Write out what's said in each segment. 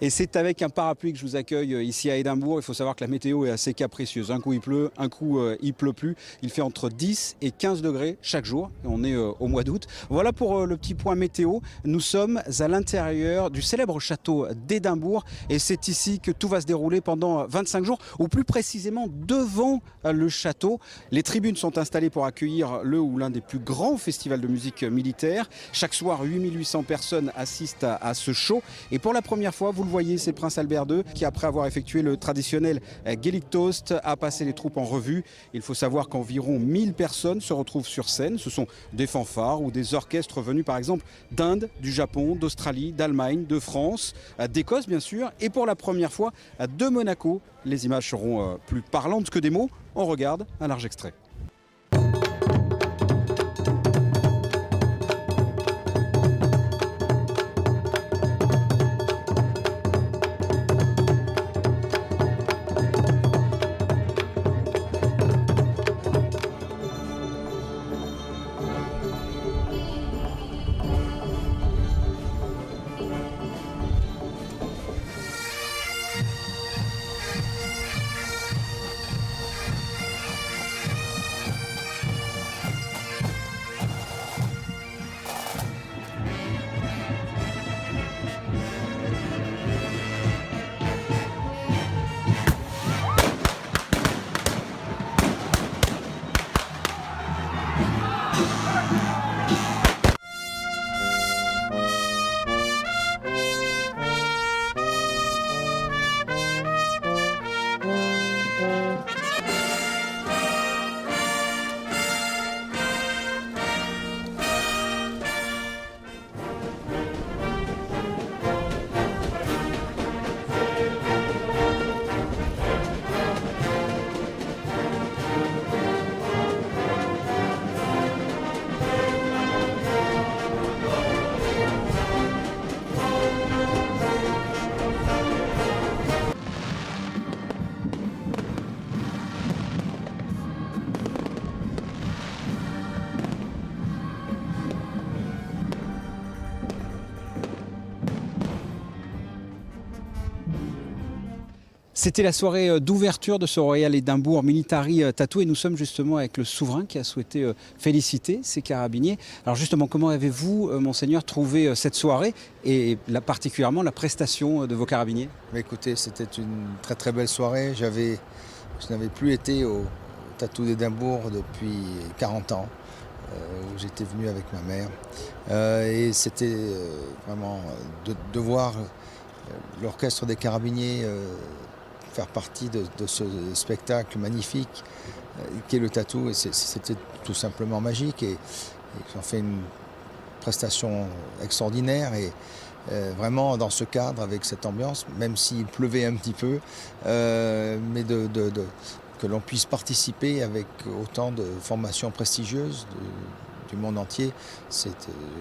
Et c'est avec un parapluie que je vous accueille ici à Édimbourg. Il faut savoir que la météo est assez capricieuse. Un coup il pleut, un coup il pleut plus. Il fait entre 10 et 15 degrés chaque jour. Et on est au mois d'août. Voilà pour le petit point météo. Nous sommes à l'intérieur du célèbre château d'Édimbourg. Et c'est ici que tout va se dérouler pendant 25 jours, ou plus précisément devant le château. Les tribunes sont installées pour accueillir le ou l'un des plus grands festivals de musique militaire. Chaque soir, 8800 personnes assistent à ce show. Et pour la première fois, vous le voyez, c'est le prince Albert II qui, après avoir effectué le traditionnel Gaelic Toast, a passé les troupes en revue. Il faut savoir qu'environ 1000 personnes se retrouvent sur scène. Ce sont des fanfares ou des orchestres venus par exemple d'Inde, du Japon, d'Australie, d'Allemagne, de France, d'Écosse bien sûr, et pour la première fois de Monaco. Les images seront plus parlantes que des mots. On regarde un large extrait. C'était la soirée d'ouverture de ce Royal Édimbourg Military Tattoo et nous sommes justement avec le souverain qui a souhaité féliciter ses carabiniers. Alors justement, comment avez-vous, monseigneur, trouvé cette soirée et particulièrement la prestation de vos carabiniers? Écoutez, c'était une très très belle soirée. Je n'avais plus été au Tattoo d'Édimbourg depuis 40 ans, où j'étais venu avec ma mère. Et c'était vraiment de voir l'orchestre des carabiniers faire partie de ce spectacle magnifique qui est le tattoo. Et c'était tout simplement magique. Et ils ont fait une prestation extraordinaire. Et vraiment dans ce cadre, avec cette ambiance, même s'il pleuvait un petit peu, mais que l'on puisse participer avec autant de formations prestigieuses du monde entier, c'est,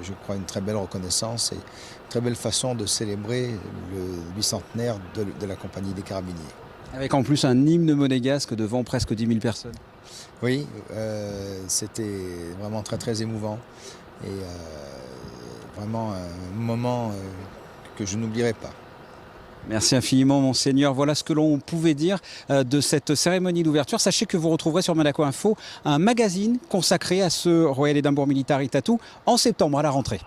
je crois, une très belle reconnaissance et une très belle façon de célébrer le bicentenaire de la Compagnie des Carabiniers. Avec en plus un hymne monégasque devant presque 10 000 personnes. Oui, c'était vraiment très très émouvant et vraiment un moment que je n'oublierai pas. Merci infiniment, monseigneur. Voilà ce que l'on pouvait dire de cette cérémonie d'ouverture. Sachez que vous retrouverez sur Monaco Info un magazine consacré à ce Royal Édimbourg Military Tattoo en septembre à la rentrée.